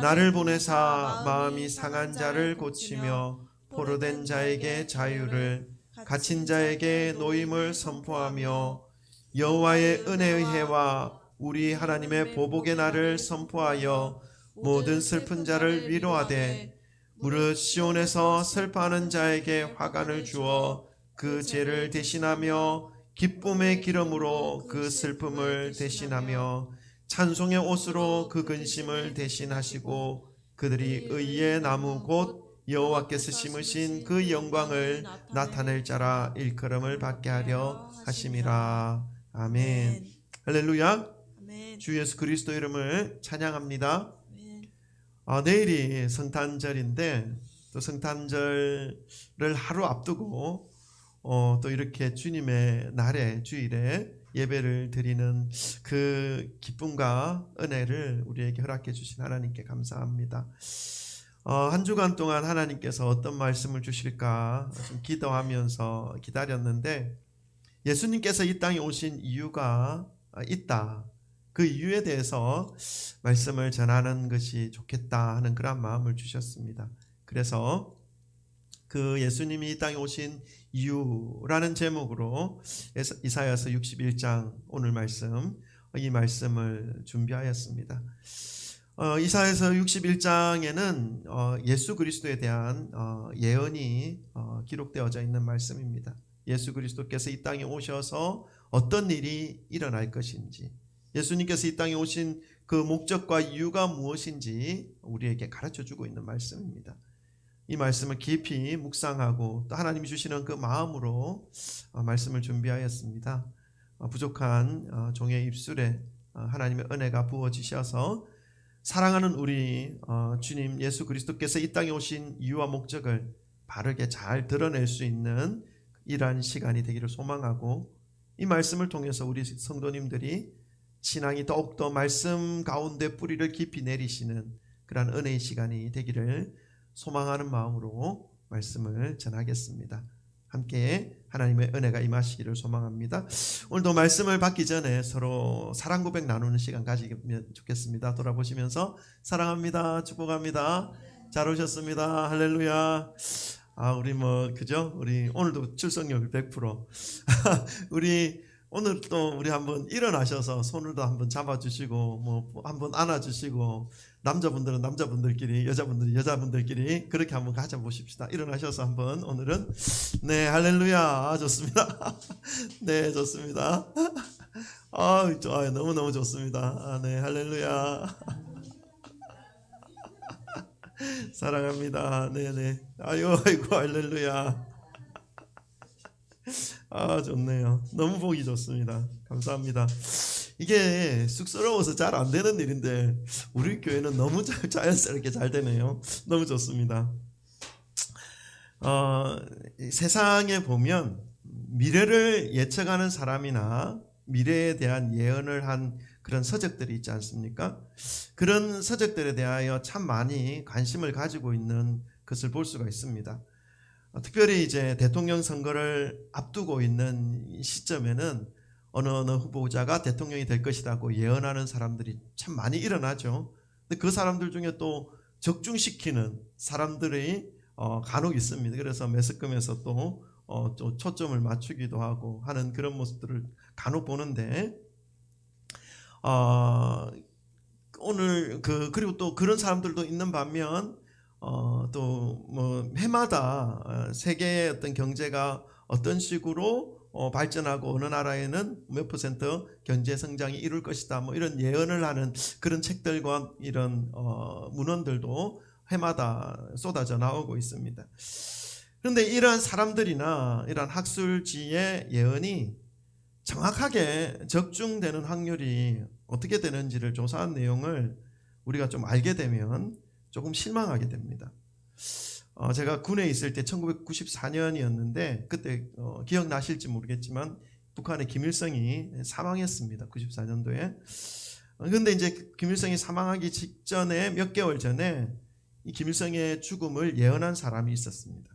나를 보내사 마음이 상한 자를 고치며 포로된 자에게 자유를, 갇힌 자에게 노임을 선포하며 여호와의 은혜의 해와 우리 하나님의 보복의 날을 선포하여 모든 슬픈 자를 위로하되 무릇 시온에서 슬퍼하는 자에게 화관을 주어 그 죄를 대신하며 기쁨의 기름으로 그 슬픔을 대신하며 찬송의 옷으로 그 근심을 대신하시고 그들이 의의 나무 곧 여호와께서 심으신 그 영광을 나타낼 자라 일컬음을 받게 하려 하심이라. 아멘. 할렐루야. 주 예수 그리스도 이름을 찬양합니다. 내일이 성탄절인데 또 성탄절을 하루 앞두고 또 이렇게 주님의 날에 주일에 예배를 드리는 그 기쁨과 은혜를 우리에게 허락해 주신 하나님께 감사합니다. 한 주간 동안 하나님께서 어떤 말씀을 주실까 좀 기도하면서 기다렸는데 예수님께서 이 땅에 오신 이유가 있다. 그 이유에 대해서 말씀을 전하는 것이 좋겠다 하는 그런 마음을 주셨습니다. 그래서 그 예수님이 이 땅에 오신 이유라는 제목으로 이사야서 61장 오늘 말씀, 이 말씀을 준비하였습니다. 이사야서 61장에는 예수 그리스도에 대한 예언이 기록되어져 있는 말씀입니다. 예수 그리스도께서 이 땅에 오셔서 어떤 일이 일어날 것인지, 예수님께서 이 땅에 오신 그 목적과 이유가 무엇인지 우리에게 가르쳐주고 있는 말씀입니다. 이 말씀을 깊이 묵상하고 또 하나님이 주시는 그 마음으로 말씀을 준비하였습니다. 부족한 종의 입술에 하나님의 은혜가 부어지셔서 사랑하는 우리 주님 예수 그리스도께서 이 땅에 오신 이유와 목적을 바르게 잘 드러낼 수 있는 이러한 시간이 되기를 소망하고, 이 말씀을 통해서 우리 성도님들이 신앙이 더욱더 말씀 가운데 뿌리를 깊이 내리시는 그러한 은혜의 시간이 되기를 소망하는 마음으로 말씀을 전하겠습니다. 함께 하나님의 은혜가 임하시기를 소망합니다. 오늘도 말씀을 받기 전에 서로 사랑 고백 나누는 시간 가지면 좋겠습니다. 돌아보시면서 사랑합니다, 축복합니다, 잘 오셨습니다, 할렐루야. 우리 그죠? 우리 오늘도 출석률 100%. 우리 오늘 또 우리 한번 일어나셔서 손을도 한번 잡아주시고 한번 안아주시고, 남자분들은 남자분들끼리, 여자분들은 여자분들끼리 그렇게 한번 가져보십시다. 일어나셔서 한번 오늘은 네, 할렐루야. 좋습니다. 네, 좋습니다. 좋아요. 너무너무 좋습니다. 네, 할렐루야. 사랑합니다. 네네. 아이고 할렐루야. 좋네요. 너무 보기 좋습니다. 감사합니다. 이게 쑥스러워서 잘 안 되는 일인데 우리 교회는 너무 자연스럽게 잘 되네요. 너무 좋습니다. 세상에 보면 미래를 예측하는 사람이나 미래에 대한 예언을 한 그런 서적들이 있지 않습니까? 그런 서적들에 대하여 참 많이 관심을 가지고 있는 것을 볼 수가 있습니다. 특별히 이제 대통령 선거를 앞두고 있는 시점에는 어느 후보자가 대통령이 될 것이라고 예언하는 사람들이 참 많이 일어나죠. 근데 그 사람들 중에 또 적중시키는 사람들이 간혹 있습니다. 그래서 매스컴에서 또 초점을 맞추기도 하고 하는 그런 모습들을 간혹 보는데, 오늘 그리고 또 그런 사람들도 있는 반면 또 해마다 세계의 어떤 경제가 어떤 식으로 발전하고 어느 나라에는 몇 % 경제 성장이 이룰 것이다, 이런 예언을 하는 그런 책들과 이런 문헌들도 해마다 쏟아져 나오고 있습니다. 그런데 이러한 사람들이나 이러한 학술지의 예언이 정확하게 적중되는 확률이 어떻게 되는지를 조사한 내용을 우리가 좀 알게 되면 조금 실망하게 됩니다. 제가 군에 있을 때 1994년이었는데 그때 기억나실지 모르겠지만 북한의 김일성이 사망했습니다. 94년도에. 그런데 이제 김일성이 사망하기 직전에 몇 개월 전에 이 김일성의 죽음을 예언한 사람이 있었습니다.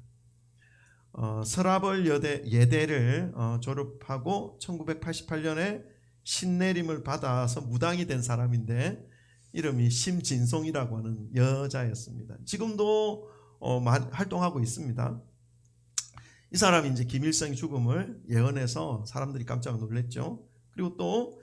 서라벌 예대를 졸업하고 1988년에 신내림을 받아서 무당이 된 사람인데, 이름이 심진송이라고 하는 여자였습니다. 지금도 활동하고 있습니다. 이 사람이 이제 김일성의 죽음을 예언해서 사람들이 깜짝 놀랐죠. 그리고 또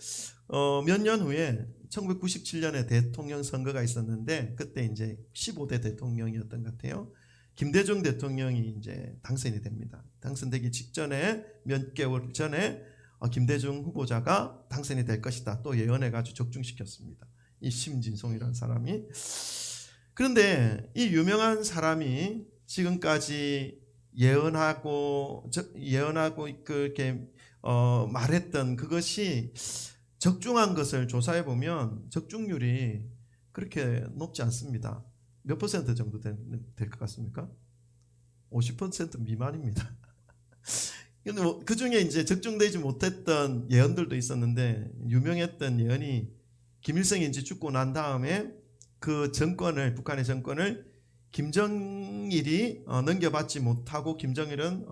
몇 년 후에 1997년에 대통령 선거가 있었는데 그때 이제 15대 대통령이었던 것 같아요. 김대중 대통령이 이제 당선이 됩니다. 당선되기 직전에 몇 개월 전에 김대중 후보자가 당선이 될 것이다 또 예언해가지고 적중시켰습니다. 이 심진송이라는 사람이. 그런데 이 유명한 사람이 지금까지 예언하고 그렇게 말했던 그것이 적중한 것을 조사해 보면 적중률이 그렇게 높지 않습니다. 몇 퍼센트 정도 될 것 같습니까? 50% 미만입니다. 근데 그 중에 이제 적중되지 못했던 예언들도 있었는데 유명했던 예언이 김일성이 이제 죽고 난 다음에 그 정권을 북한의 정권을 김정일이 넘겨받지 못하고 김정일은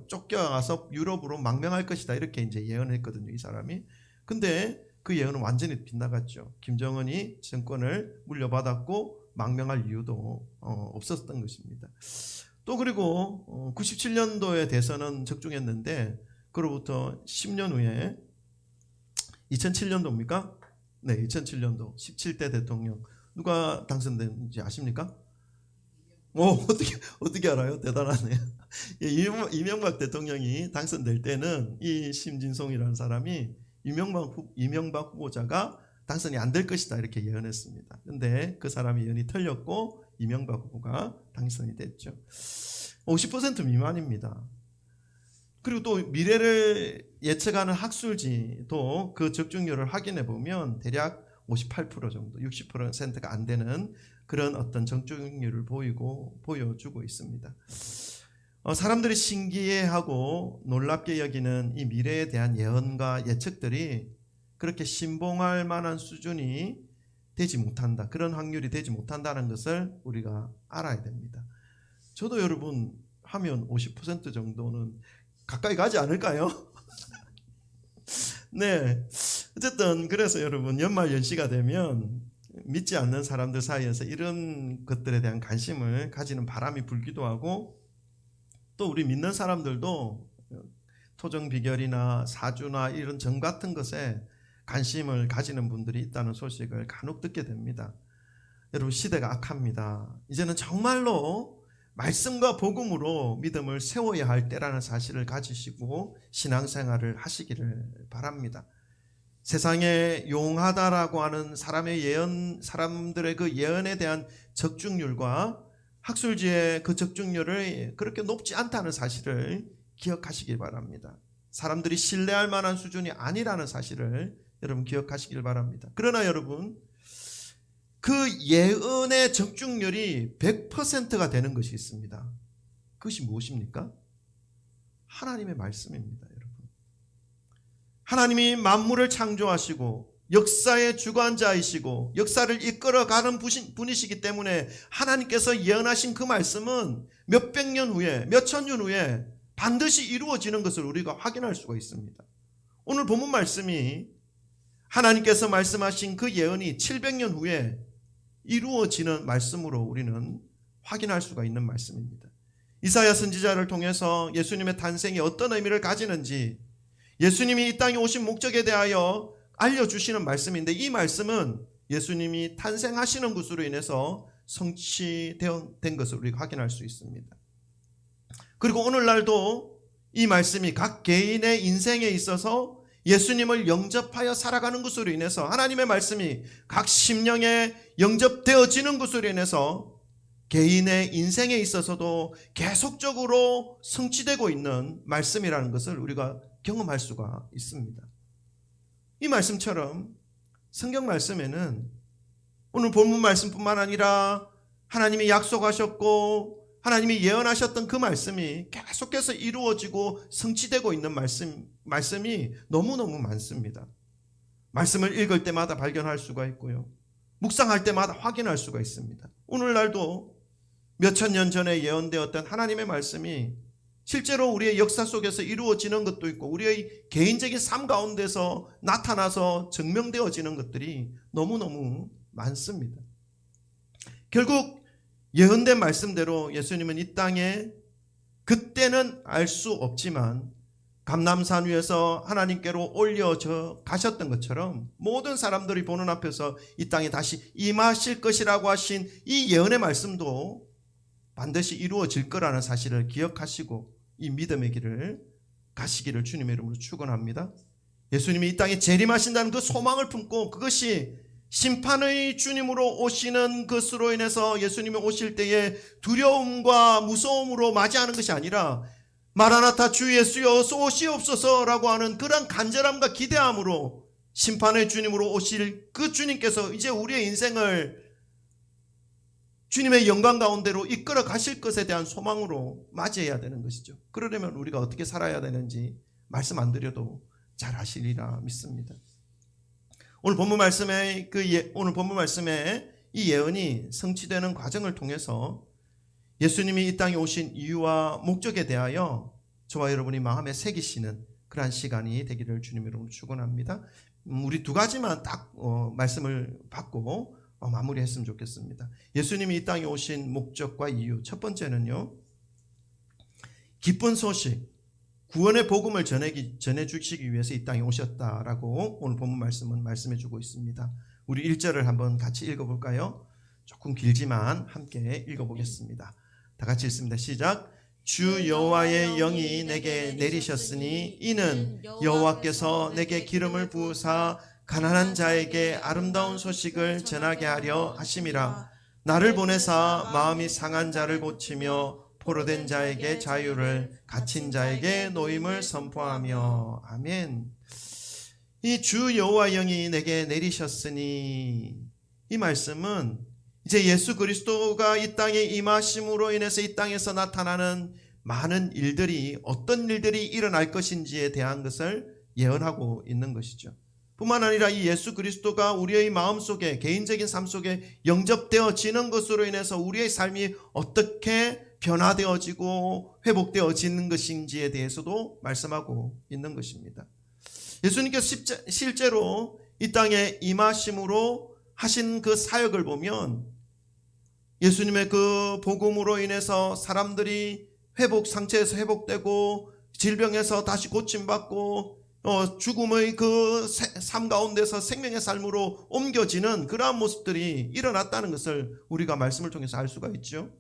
쫓겨가서 유럽으로 망명할 것이다 이렇게 이제 예언했거든요, 이 사람이. 근데 그 예언은 완전히 빗나갔죠. 김정은이 정권을 물려받았고 망명할 이유도 없었던 것입니다. 또 그리고 97년도에 대선은 적중했는데 그로부터 10년 후에 2007년도입니까? 네, 2007년도 17대 대통령 누가 당선된지 아십니까? 어떻게 알아요? 대단하네요. 이명박 대통령이 당선될 때는 이 심진송이라는 사람이 이명박 후보자가 당선이 안 될 것이다 이렇게 예언했습니다. 그런데 그 사람의 예언이 틀렸고 이명박 후보가 당선이 됐죠. 50% 미만입니다. 그리고 또 미래를 예측하는 학술지도 그 적중률을 확인해 보면 대략 58% 정도, 60%가 안 되는 그런 어떤 적중률을 보여주고 있습니다. 사람들이 신기해하고 놀랍게 여기는 이 미래에 대한 예언과 예측들이 그렇게 신봉할 만한 수준이 되지 못한다. 그런 확률이 되지 못한다는 것을 우리가 알아야 됩니다. 저도 여러분 하면 50% 정도는 가까이 가지 않을까요? 네. 어쨌든 그래서 여러분 연말연시가 되면 믿지 않는 사람들 사이에서 이런 것들에 대한 관심을 가지는 바람이 불기도 하고 또 우리 믿는 사람들도 토정비결이나 사주나 이런 점 같은 것에 관심을 가지는 분들이 있다는 소식을 간혹 듣게 됩니다. 여러분 시대가 악합니다. 이제는 정말로 말씀과 복음으로 믿음을 세워야 할 때라는 사실을 가지시고 신앙생활을 하시기를 바랍니다. 세상에 용하다라고 하는 사람들의 그 예언에 대한 적중률과 학술지의 그 적중률을 그렇게 높지 않다는 사실을 기억하시길 바랍니다. 사람들이 신뢰할 만한 수준이 아니라는 사실을 여러분 기억하시길 바랍니다. 그러나 여러분 그 예언의 적중률이 100%가 되는 것이 있습니다. 그것이 무엇입니까? 하나님의 말씀입니다. 여러분. 하나님이 만물을 창조하시고 역사의 주관자이시고 역사를 이끌어가는 분이시기 때문에 하나님께서 예언하신 그 말씀은 몇백 년 후에 몇천 년 후에 반드시 이루어지는 것을 우리가 확인할 수가 있습니다. 오늘 본문 말씀이 하나님께서 말씀하신 그 예언이 700년 후에 이루어지는 말씀으로 우리는 확인할 수가 있는 말씀입니다. 이사야 선지자를 통해서 예수님의 탄생이 어떤 의미를 가지는지 예수님이 이 땅에 오신 목적에 대하여 알려주시는 말씀인데 이 말씀은 예수님이 탄생하시는 것으로 인해서 성취된 것을 우리가 확인할 수 있습니다. 그리고 오늘날도 이 말씀이 각 개인의 인생에 있어서 예수님을 영접하여 살아가는 것으로 인해서 하나님의 말씀이 각 심령에 영접되어지는 것으로 인해서 개인의 인생에 있어서도 계속적으로 성취되고 있는 말씀이라는 것을 우리가 경험할 수가 있습니다. 이 말씀처럼 성경 말씀에는 오늘 본문 말씀뿐만 아니라 하나님이 약속하셨고 하나님이 예언하셨던 그 말씀이 계속해서 이루어지고 성취되고 있는 말씀이 너무너무 많습니다. 말씀을 읽을 때마다 발견할 수가 있고요. 묵상할 때마다 확인할 수가 있습니다. 오늘날도 몇천 년 전에 예언되었던 하나님의 말씀이 실제로 우리의 역사 속에서 이루어지는 것도 있고 우리의 개인적인 삶 가운데서 나타나서 증명되어지는 것들이 너무너무 많습니다. 결국 예언된 말씀대로 예수님은 이 땅에 그때는 알 수 없지만 감람산 위에서 하나님께로 올려져 가셨던 것처럼 모든 사람들이 보는 앞에서 이 땅에 다시 임하실 것이라고 하신 이 예언의 말씀도 반드시 이루어질 거라는 사실을 기억하시고 이 믿음의 길을 가시기를 주님의 이름으로 축원합니다. 예수님이 이 땅에 재림하신다는 그 소망을 품고 그것이 심판의 주님으로 오시는 것으로 인해서 예수님이 오실 때에 두려움과 무서움으로 맞이하는 것이 아니라 마라나타 주 예수여 어서 오시옵소서라고 하는 그런 간절함과 기대함으로 심판의 주님으로 오실 그 주님께서 이제 우리의 인생을 주님의 영광 가운데로 이끌어 가실 것에 대한 소망으로 맞이해야 되는 것이죠. 그러려면 우리가 어떻게 살아야 되는지 말씀 안 드려도 잘 아시리라 믿습니다. 오늘 본문 말씀에 이 예언이 성취되는 과정을 통해서 예수님이 이 땅에 오신 이유와 목적에 대하여 저와 여러분이 마음에 새기시는 그러한 시간이 되기를 주님의 이름으로 축원합니다. 우리 두 가지만 딱 말씀을 받고 마무리했으면 좋겠습니다. 예수님이 이 땅에 오신 목적과 이유. 첫 번째는요, 기쁜 소식, 구원의 복음을 전해주시기 위해서 이 땅에 오셨다라고 오늘 본문 말씀은 말씀해주고 있습니다. 우리 1절을 한번 같이 읽어볼까요? 조금 길지만 함께 읽어보겠습니다. 다 같이 읽습니다. 시작. 주 여호와의 영이 내게 내리셨으니 이는 여호와께서 내게 기름을 부으사 가난한 자에게 아름다운 소식을 전하게 하려 하심이라. 나를 보내사 마음이 상한 자를 고치며 포로된 자에게 자유를, 갇힌 자에게 노임을 선포하며. 아멘. 이 주 여호와의 영이 내게 내리셨으니, 이 말씀은 이제 예수 그리스도가 이 땅에 임하심으로 인해서 이 땅에서 나타나는 많은 일들이, 어떤 일들이 일어날 것인지에 대한 것을 예언하고 있는 것이죠. 뿐만 아니라 이 예수 그리스도가 우리의 마음속에, 개인적인 삶 속에 영접되어지는 것으로 인해서 우리의 삶이 어떻게 변화되어지고 회복되어지는 것인지에 대해서도 말씀하고 있는 것입니다. 예수님께서 실제로 이 땅에 임하심으로 하신 그 사역을 보면 예수님의 그 복음으로 인해서 사람들이 상처에서 회복되고 질병에서 다시 고침받고 죽음의 그 삶 가운데서 생명의 삶으로 옮겨지는 그러한 모습들이 일어났다는 것을 우리가 말씀을 통해서 알 수가 있죠.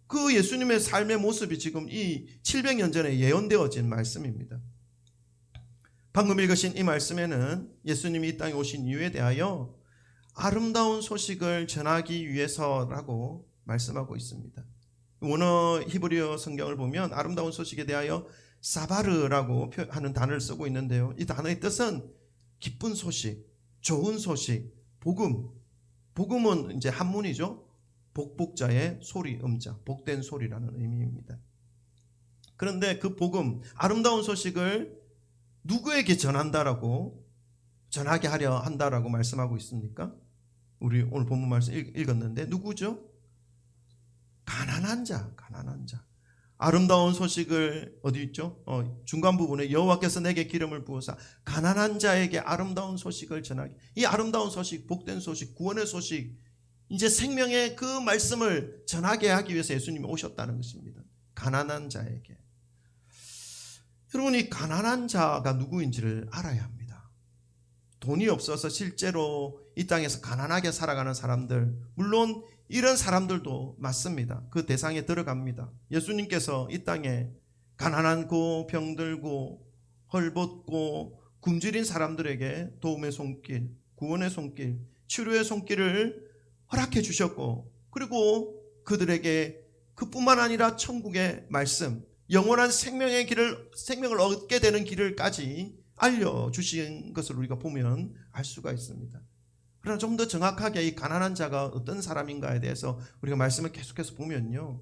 그 예수님의 삶의 모습이 지금 이 700년 전에 예언되어진 말씀입니다. 방금 읽으신 이 말씀에는 예수님이 이 땅에 오신 이유에 대하여 아름다운 소식을 전하기 위해서라고 말씀하고 있습니다. 원어 히브리어 성경을 보면 아름다운 소식에 대하여 사바르라고 하는 단어를 쓰고 있는데요. 이 단어의 뜻은 기쁜 소식, 좋은 소식, 복음. 복음은 이제 한문이죠. 복복자의 소리, 음자, 복된 소리라는 의미입니다. 그런데 그 복음, 아름다운 소식을 누구에게 전하게 하려 한다라고 말씀하고 있습니까? 우리 오늘 본문 말씀 읽었는데 누구죠? 가난한 자. 아름다운 소식을 어디 있죠? 중간 부분에 여호와께서 내게 기름을 부으사 가난한 자에게 아름다운 소식을 전하게. 이 아름다운 소식, 복된 소식, 구원의 소식, 이제 생명의 그 말씀을 전하게 하기 위해서 예수님이 오셨다는 것입니다. 가난한 자에게. 여러분, 이 가난한 자가 누구인지를 알아야 합니다. 돈이 없어서 실제로 이 땅에서 가난하게 살아가는 사람들, 물론 이런 사람들도 맞습니다. 그 대상에 들어갑니다. 예수님께서 이 땅에 가난하고 병들고 헐벗고 굶주린 사람들에게 도움의 손길, 구원의 손길, 치료의 손길을 허락해 주셨고, 그리고 그들에게 그뿐만 아니라 천국의 말씀, 영원한 생명을 얻게 되는 길을까지 알려주신 것을 우리가 보면 알 수가 있습니다. 그러나 좀 더 정확하게 이 가난한 자가 어떤 사람인가에 대해서 우리가 말씀을 계속해서 보면요,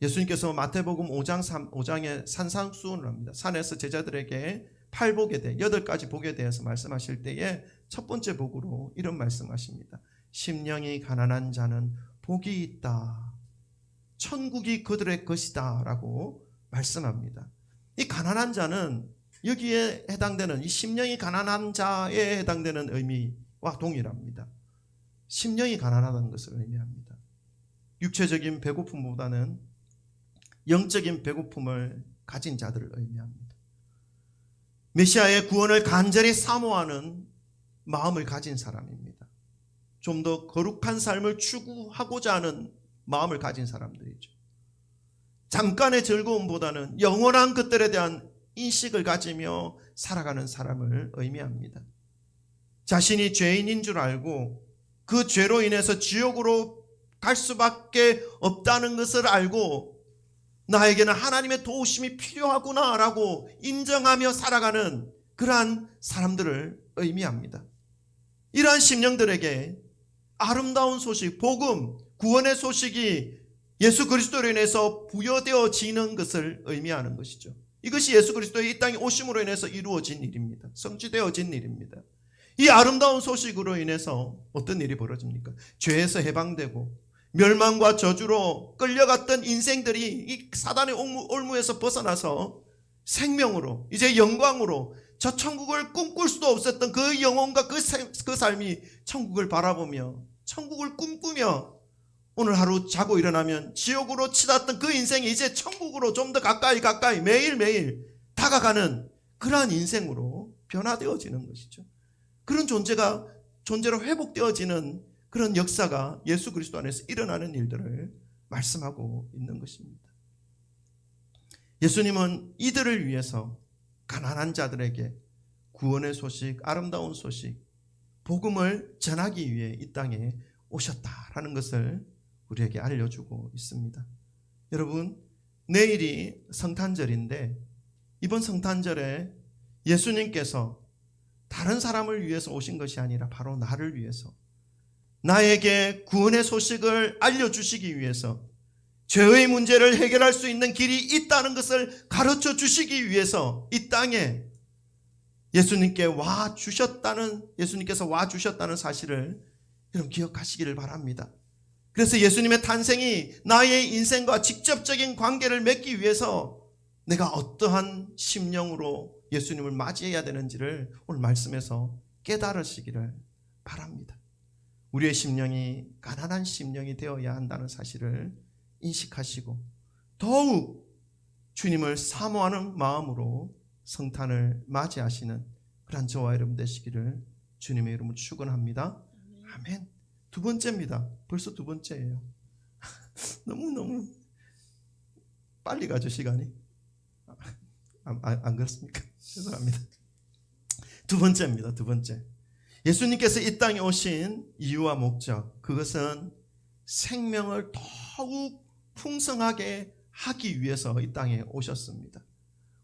예수님께서 마태복음 5장에 산상수훈을 합니다. 산에서 제자들에게 8가지 복에 대해서 말씀하실 때에 첫 번째 복으로 이런 말씀하십니다. 심령이 가난한 자는 복이 있다. 천국이 그들의 것이다 라고 말씀합니다. 이 가난한 자는 여기에 해당되는, 이 심령이 가난한 자에 해당되는 의미와 동일합니다. 심령이 가난하다는 것을 의미합니다. 육체적인 배고픔보다는 영적인 배고픔을 가진 자들을 의미합니다. 메시아의 구원을 간절히 사모하는 마음을 가진 사람입니다. 좀 더 거룩한 삶을 추구하고자 하는 마음을 가진 사람들이죠. 잠깐의 즐거움보다는 영원한 것들에 대한 인식을 가지며 살아가는 사람을 의미합니다. 자신이 죄인인 줄 알고 그 죄로 인해서 지옥으로 갈 수밖에 없다는 것을 알고 나에게는 하나님의 도우심이 필요하구나 라고 인정하며 살아가는 그러한 사람들을 의미합니다. 이러한 심령들에게 아름다운 소식, 복음, 구원의 소식이 예수 그리스도로 인해서 부여되어지는 것을 의미하는 것이죠. 이것이 예수 그리스도의 이 땅에 오심으로 인해서 이루어진 일입니다. 성취되어진 일입니다. 이 아름다운 소식으로 인해서 어떤 일이 벌어집니까? 죄에서 해방되고 멸망과 저주로 끌려갔던 인생들이 이 사단의 올무에서 벗어나서 생명으로, 이제 영광으로, 저 천국을 꿈꿀 수도 없었던 그 영혼과 그 삶이 천국을 바라보며 천국을 꿈꾸며 오늘 하루 자고 일어나면 지옥으로 치닫던 그 인생이 이제 천국으로 좀 더 가까이 매일매일 다가가는 그러한 인생으로 변화되어지는 것이죠. 그런 존재로 회복되어지는 그런 역사가 예수 그리스도 안에서 일어나는 일들을 말씀하고 있는 것입니다. 예수님은 이들을 위해서 가난한 자들에게 구원의 소식, 아름다운 소식, 복음을 전하기 위해 이 땅에 오셨다라는 것을 우리에게 알려주고 있습니다. 여러분, 내일이 성탄절인데 이번 성탄절에 예수님께서 다른 사람을 위해서 오신 것이 아니라 바로 나를 위해서, 나에게 구원의 소식을 알려주시기 위해서, 죄의 문제를 해결할 수 있는 길이 있다는 것을 가르쳐 주시기 위해서 이 땅에 예수님께서 와 주셨다는 사실을 여러분 기억하시기를 바랍니다. 그래서 예수님의 탄생이 나의 인생과 직접적인 관계를 맺기 위해서 내가 어떠한 심령으로 예수님을 맞이해야 되는지를 오늘 말씀에서 깨달으시기를 바랍니다. 우리의 심령이 가난한 심령이 되어야 한다는 사실을 인식하시고 더욱 주님을 사모하는 마음으로 성탄을 맞이하시는 그런 저와 여러분 되시기를 주님의 이름으로 축원합니다. 아멘. 두 번째입니다. 벌써 두 번째예요. 너무 빨리 가죠, 시간이. 안 그렇습니까? 죄송합니다. 두 번째입니다. 두 번째. 예수님께서 이 땅에 오신 이유와 목적, 그것은 생명을 더욱 풍성하게 하기 위해서 이 땅에 오셨습니다.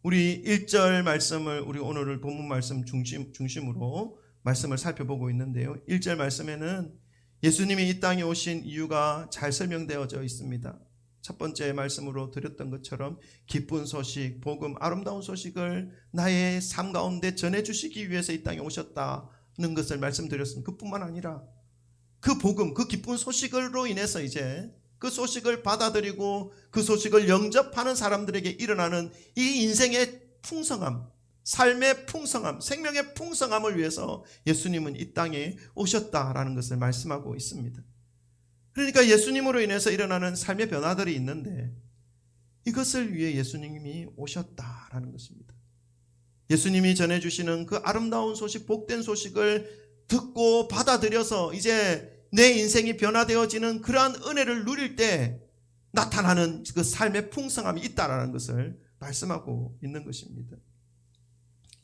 우리 1절 말씀을, 우리 오늘 본문 말씀 중심으로 말씀을 살펴보고 있는데요. 1절 말씀에는 예수님이 이 땅에 오신 이유가 잘 설명되어져 있습니다. 첫 번째 말씀으로 드렸던 것처럼 기쁜 소식, 복음, 아름다운 소식을 나의 삶 가운데 전해주시기 위해서 이 땅에 오셨다는 것을 말씀드렸습니다. 그뿐만 아니라 그 복음, 그 기쁜 소식으로 인해서 이제 그 소식을 받아들이고 그 소식을 영접하는 사람들에게 일어나는 이 인생의 풍성함, 삶의 풍성함, 생명의 풍성함을 위해서 예수님은 이 땅에 오셨다라는 것을 말씀하고 있습니다. 그러니까 예수님으로 인해서 일어나는 삶의 변화들이 있는데 이것을 위해 예수님이 오셨다라는 것입니다. 예수님이 전해주시는 그 아름다운 소식, 복된 소식을 듣고 받아들여서 이제 내 인생이 변화되어지는 그러한 은혜를 누릴 때 나타나는 그 삶의 풍성함이 있다라는 것을 말씀하고 있는 것입니다.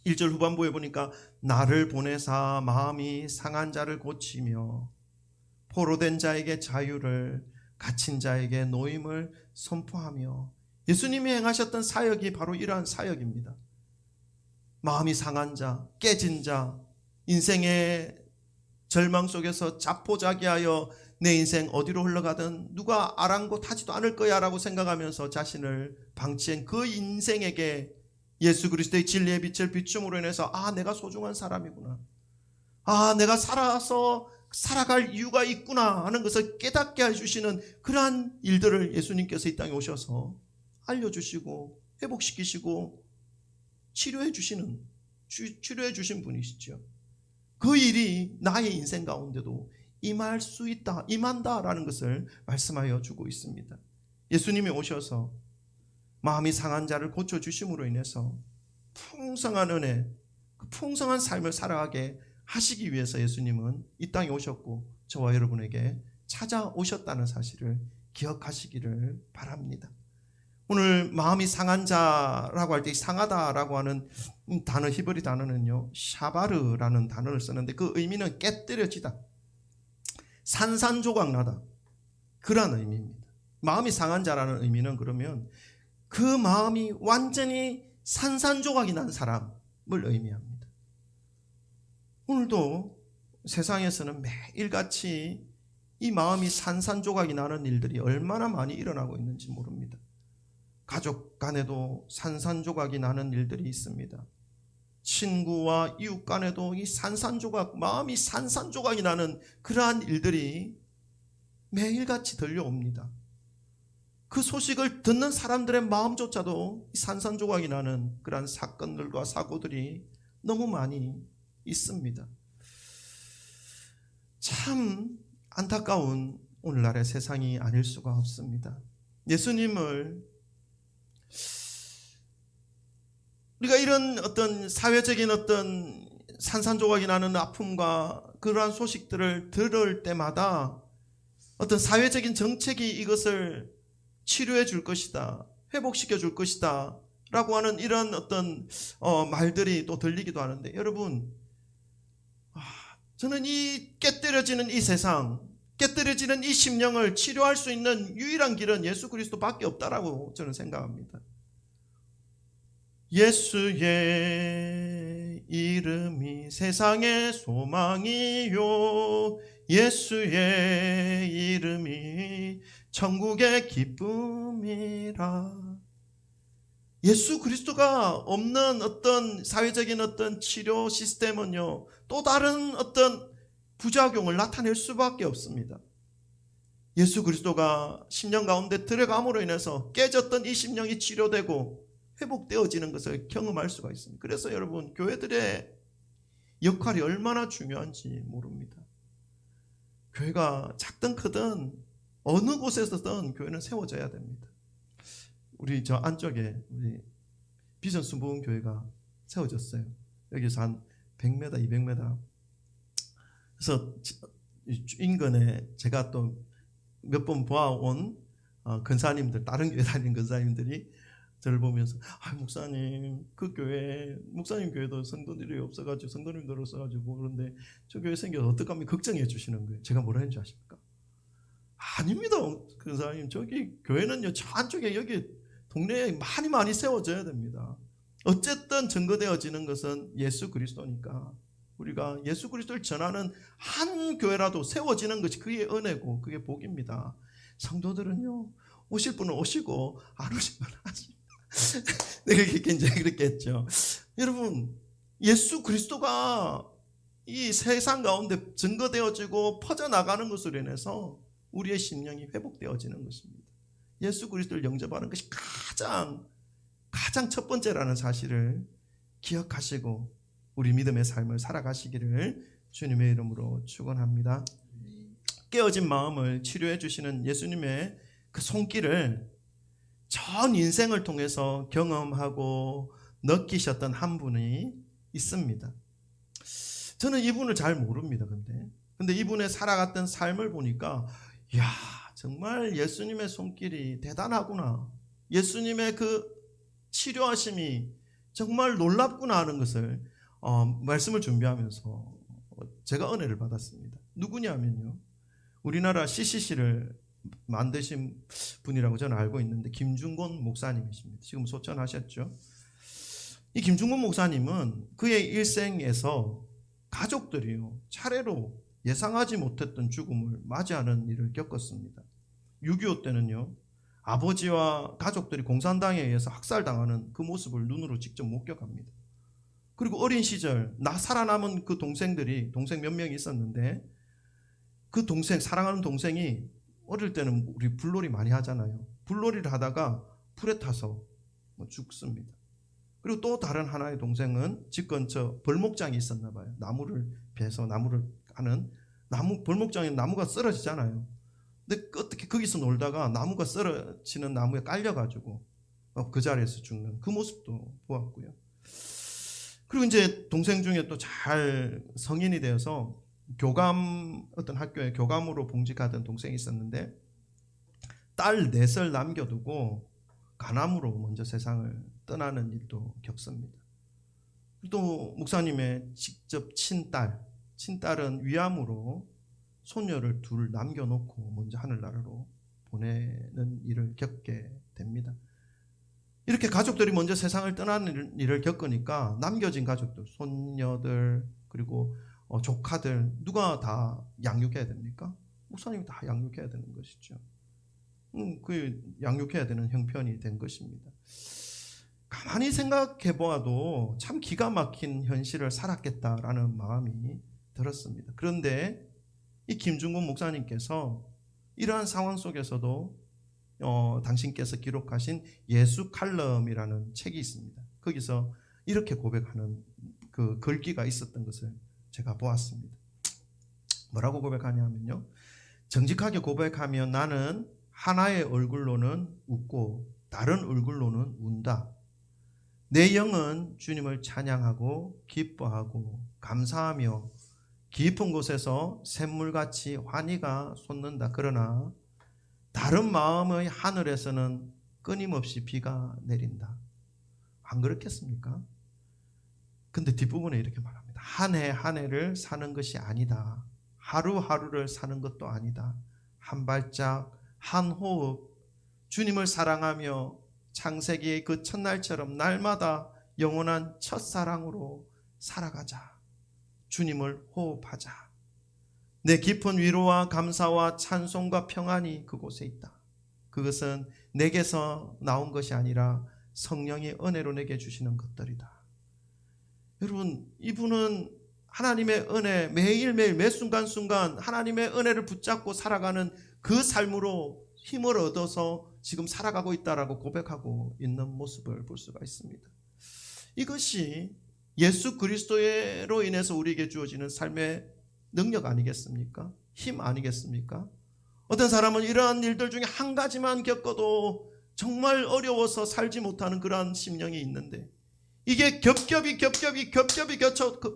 1절 후반부에 보니까 나를 보내사 마음이 상한 자를 고치며 포로된 자에게 자유를, 갇힌 자에게 노임을 선포하며, 예수님이 행하셨던 사역이 바로 이러한 사역입니다. 마음이 상한 자, 깨진 자, 인생의 절망 속에서 자포자기하여 내 인생 어디로 흘러가든 누가 아랑곳하지도 않을 거야 라고 생각하면서 자신을 방치한 그 인생에게 예수 그리스도의 진리의 빛을 비춤으로 인해서 내가 소중한 사람이구나, 내가 살아갈 이유가 있구나 하는 것을 깨닫게 해주시는 그러한 일들을 예수님께서 이 땅에 오셔서 알려주시고 회복시키시고 치료해 주신 분이시죠. 그 일이 나의 인생 가운데도 임할 수 있다, 임한다라는 것을 말씀하여 주고 있습니다. 예수님이 오셔서 마음이 상한 자를 고쳐주심으로 인해서 풍성한 은혜, 그 풍성한 삶을 살아가게 하시기 위해서 예수님은 이 땅에 오셨고 저와 여러분에게 찾아오셨다는 사실을 기억하시기를 바랍니다. 오늘 마음이 상한 자라고 할 때 상하다라고 하는 단어, 히브리 단어는요, 샤바르라는 단어를 쓰는데 그 의미는 깨뜨려지다, 산산조각 나다, 그런 의미입니다. 마음이 상한 자라는 의미는 그러면 그 마음이 완전히 산산조각이 난 사람을 의미합니다. 오늘도 세상에서는 매일같이 이 마음이 산산조각이 나는 일들이 얼마나 많이 일어나고 있는지 모릅니다. 가족 간에도 산산조각이 나는 일들이 있습니다. 친구와 이웃 간에도 이 산산조각, 마음이 산산조각이 나는 그러한 일들이 매일같이 들려옵니다. 그 소식을 듣는 사람들의 마음조차도 산산조각이 나는 그러한 사건들과 사고들이 너무 많이 있습니다. 참 안타까운 오늘날의 세상이 아닐 수가 없습니다. 예수님을 우리가 이런 어떤 사회적인 어떤 산산조각이 나는 아픔과 그러한 소식들을 들을 때마다 어떤 사회적인 정책이 이것을 치료해 줄 것이다, 회복시켜 줄 것이다 라고 하는 이런 어떤 말들이 또 들리기도 하는데, 여러분, 저는 이 깨뜨려지는 이 세상, 깨뜨려지는 이 심령을 치료할 수 있는 유일한 길은 예수 그리스도밖에 없다라고 저는 생각합니다. 예수의 이름이 세상의 소망이요, 예수의 이름이 천국의 기쁨이라. 예수 그리스도가 없는 어떤 사회적인 어떤 치료 시스템은요, 또 다른 어떤 부작용을 나타낼 수밖에 없습니다. 예수 그리스도가 심령 가운데 들어감으로 인해서 깨졌던 이 심령이 치료되고 회복되어지는 것을 경험할 수가 있습니다. 그래서 여러분, 교회들의 역할이 얼마나 중요한지 모릅니다. 교회가 작든 크든 어느 곳에서든 교회는 세워져야 됩니다. 우리 저 안쪽에 우리 비전 순복음 교회가 세워졌어요. 여기서 한 100m, 200m. 그래서 인근에 제가 또 몇 번 보아온 근사님들, 다른 교회 다니는 근사님들이 저를 보면서, 목사님, 그 교회, 목사님 교회도 성도들이 없어가지고, 성도님들 없어가지고, 그런데 저 교회 생겨서 어떡하면 걱정해 주시는 거예요. 제가 뭐라 했는지 아십니까? 아닙니다, 근사님. 저기 교회는요, 저 안쪽에 여기 동네에 많이 세워져야 됩니다. 어쨌든 증거되어지는 것은 예수 그리스도니까 우리가 예수 그리스도를 전하는 한 교회라도 세워지는 것이 그게 은혜고 그게 복입니다. 성도들은요, 오실 분은 오시고 안 오실 분은 하십니다. 내가 그렇게 했죠. 여러분, 예수 그리스도가 이 세상 가운데 증거되어지고 퍼져나가는 것으로 인해서 우리의 심령이 회복되어지는 것입니다. 예수 그리스도를 영접하는 것이 가장 첫 번째라는 사실을 기억하시고 우리 믿음의 삶을 살아가시기를 주님의 이름으로 축원합니다. 깨어진 마음을 치료해 주시는 예수님의 그 손길을 전 인생을 통해서 경험하고 느끼셨던 한 분이 있습니다. 저는 이분을 잘 모릅니다. 근데 이분의 살아갔던 삶을 보니까, 이야, 정말 예수님의 손길이 대단하구나, 예수님의 그 치료하심이 정말 놀랍구나 하는 것을 말씀을 준비하면서 제가 은혜를 받았습니다. 누구냐면요, 우리나라 CCC를 만드신 분이라고 저는 알고 있는데 김중곤 목사님이십니다. 지금 소천하셨죠. 이 김중곤 목사님은 그의 일생에서 가족들이요, 차례로 예상하지 못했던 죽음을 맞이하는 일을 겪었습니다. 6.25 때는요, 아버지와 가족들이 공산당에 의해서 학살당하는 그 모습을 눈으로 직접 목격합니다. 그리고 어린 시절 살아남은 그 동생 몇 명이 있었는데, 그 사랑하는 동생이 어릴 때는 우리 불놀이 많이 하잖아요. 불놀이를 하다가 불에 타서 죽습니다. 그리고 또 다른 하나의 동생은 집 근처 벌목장이 있었나 봐요. 나무를 베서 나무를 까는 벌목장에 나무가 쓰러지잖아요. 근데 어떻게 거기서 놀다가 나무가 쓰러지는 나무에 깔려가지고 그 자리에서 죽는 그 모습도 보았고요. 그리고 이제 동생 중에 또 잘 성인이 되어서 어떤 학교에 교감으로 봉직하던 동생이 있었는데 딸 넷을 남겨두고 간암으로 먼저 세상을 떠나는 일도 겪습니다. 또 목사님의 직접 친딸은 위암으로 손녀를 둘 남겨놓고 먼저 하늘나라로 보내는 일을 겪게 됩니다. 이렇게 가족들이 먼저 세상을 떠나는 일을 겪으니까 남겨진 가족들, 손녀들, 그리고 조카들 누가 다 양육해야 됩니까? 목사님이 다 양육해야 되는 것이죠. 그 양육해야 되는 형편이 된 것입니다. 가만히 생각해 보아도 참 기가 막힌 현실을 살았겠다라는 마음이 들었습니다. 그런데 이 김중곤 목사님께서 이러한 상황 속에서도 당신께서 기록하신 예수 칼럼이라는 책이 있습니다. 거기서 이렇게 고백하는 그 글귀가 있었던 것을 제가 보았습니다. 뭐라고 고백하냐면요, 정직하게 고백하면 나는 하나의 얼굴로는 웃고 다른 얼굴로는 운다. 내 영은 주님을 찬양하고 기뻐하고 감사하며 깊은 곳에서 샘물같이 환희가 솟는다. 그러나 다른 마음의 하늘에서는 끊임없이 비가 내린다. 안 그렇겠습니까? 근데 뒷부분에 이렇게 말합니다. 한 해 한 해를 사는 것이 아니다. 하루하루를 사는 것도 아니다. 한 발짝 한 호흡 주님을 사랑하며 창세기의 그 첫날처럼 날마다 영원한 첫사랑으로 살아가자. 주님을 호흡하자. 내 깊은 위로와 감사와 찬송과 평안이 그곳에 있다. 그것은 내게서 나온 것이 아니라 성령의 은혜로 내게 주시는 것들이다. 여러분, 이분은 하나님의 은혜, 매일매일 매 순간순간 하나님의 은혜를 붙잡고 살아가는 그 삶으로 힘을 얻어서 지금 살아가고 있다라고 고백하고 있는 모습을 볼 수가 있습니다. 이것이 예수 그리스도로 인해서 우리에게 주어지는 삶의 능력 아니겠습니까? 힘 아니겠습니까? 어떤 사람은 이러한 일들 중에 한 가지만 겪어도 정말 어려워서 살지 못하는 그러한 심령이 있는데, 이게 겹겹이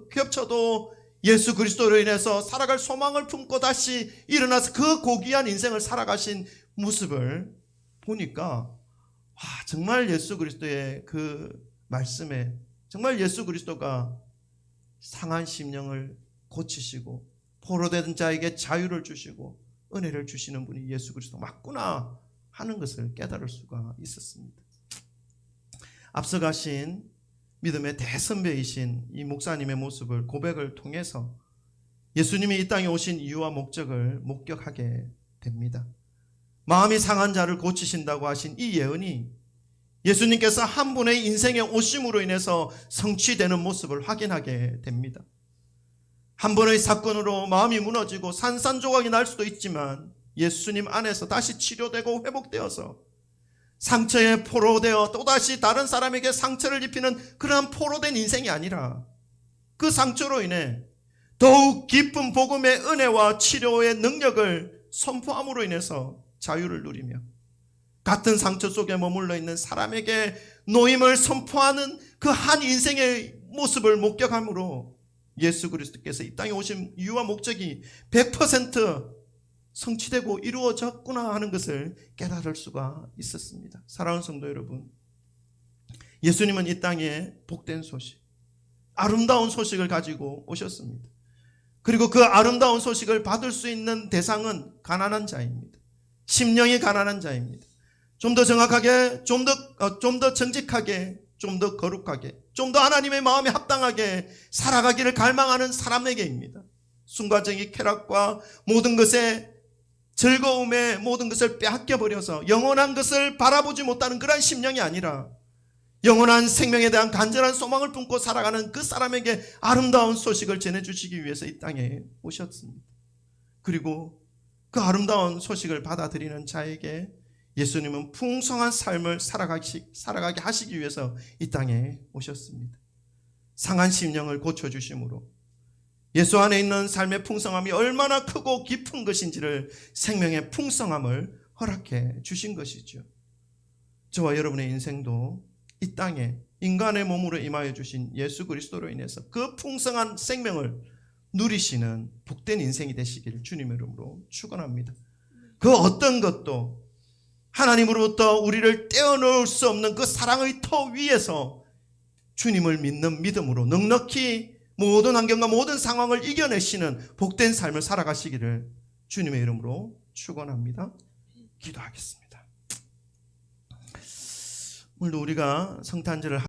겹쳐도 예수 그리스도로 인해서 살아갈 소망을 품고 다시 일어나서 그 고귀한 인생을 살아가신 모습을 보니까 정말 예수 그리스도의 그 말씀에 정말 예수 그리스도가 상한 심령을 고치시고 포로된 자에게 자유를 주시고 은혜를 주시는 분이 예수 그리스도 맞구나 하는 것을 깨달을 수가 있었습니다. 앞서 가신 믿음의 대선배이신 이 목사님의 모습을, 고백을 통해서 예수님이 이 땅에 오신 이유와 목적을 목격하게 됩니다. 마음이 상한 자를 고치신다고 하신 이 예언이 예수님께서 한 분의 인생에 오심으로 인해서 성취되는 모습을 확인하게 됩니다. 한 번의 사건으로 마음이 무너지고 산산조각이 날 수도 있지만 예수님 안에서 다시 치료되고 회복되어서 상처에 포로되어 또다시 다른 사람에게 상처를 입히는 그러한 포로된 인생이 아니라 그 상처로 인해 더욱 깊은 복음의 은혜와 치료의 능력을 선포함으로 인해서 자유를 누리며 같은 상처 속에 머물러 있는 사람에게 노임을 선포하는 그 한 인생의 모습을 목격함으로 예수 그리스도께서 이 땅에 오신 이유와 목적이 100% 성취되고 이루어졌구나 하는 것을 깨달을 수가 있었습니다. 사랑하는 성도 여러분, 예수님은 이 땅에 복된 소식, 아름다운 소식을 가지고 오셨습니다. 그리고 그 아름다운 소식을 받을 수 있는 대상은 가난한 자입니다. 심령이 가난한 자입니다. 좀 더 정확하게, 좀 더 정직하게, 좀 더 거룩하게, 좀 더 하나님의 마음에 합당하게 살아가기를 갈망하는 사람에게입니다. 순간적인 쾌락과 모든 것에 즐거움에 모든 것을 빼앗겨버려서 영원한 것을 바라보지 못하는 그런 심령이 아니라 영원한 생명에 대한 간절한 소망을 품고 살아가는 그 사람에게 아름다운 소식을 전해주시기 위해서 이 땅에 오셨습니다. 그리고 그 아름다운 소식을 받아들이는 자에게 예수님은 풍성한 삶을 살아가게 하시기 위해서 이 땅에 오셨습니다. 상한 심령을 고쳐주심으로 예수 안에 있는 삶의 풍성함이 얼마나 크고 깊은 것인지를, 생명의 풍성함을 허락해 주신 것이죠. 저와 여러분의 인생도 이 땅에 인간의 몸으로 임하여 주신 예수 그리스도로 인해서 그 풍성한 생명을 누리시는 복된 인생이 되시기를 주님의 이름으로 축원합니다. 그 어떤 것도 하나님으로부터 우리를 떼어놓을 수 없는 그 사랑의 터 위에서 주님을 믿는 믿음으로 넉넉히 모든 환경과 모든 상황을 이겨내시는 복된 삶을 살아가시기를 주님의 이름으로 축원합니다. 기도하겠습니다. 오늘도 우리가 성탄절을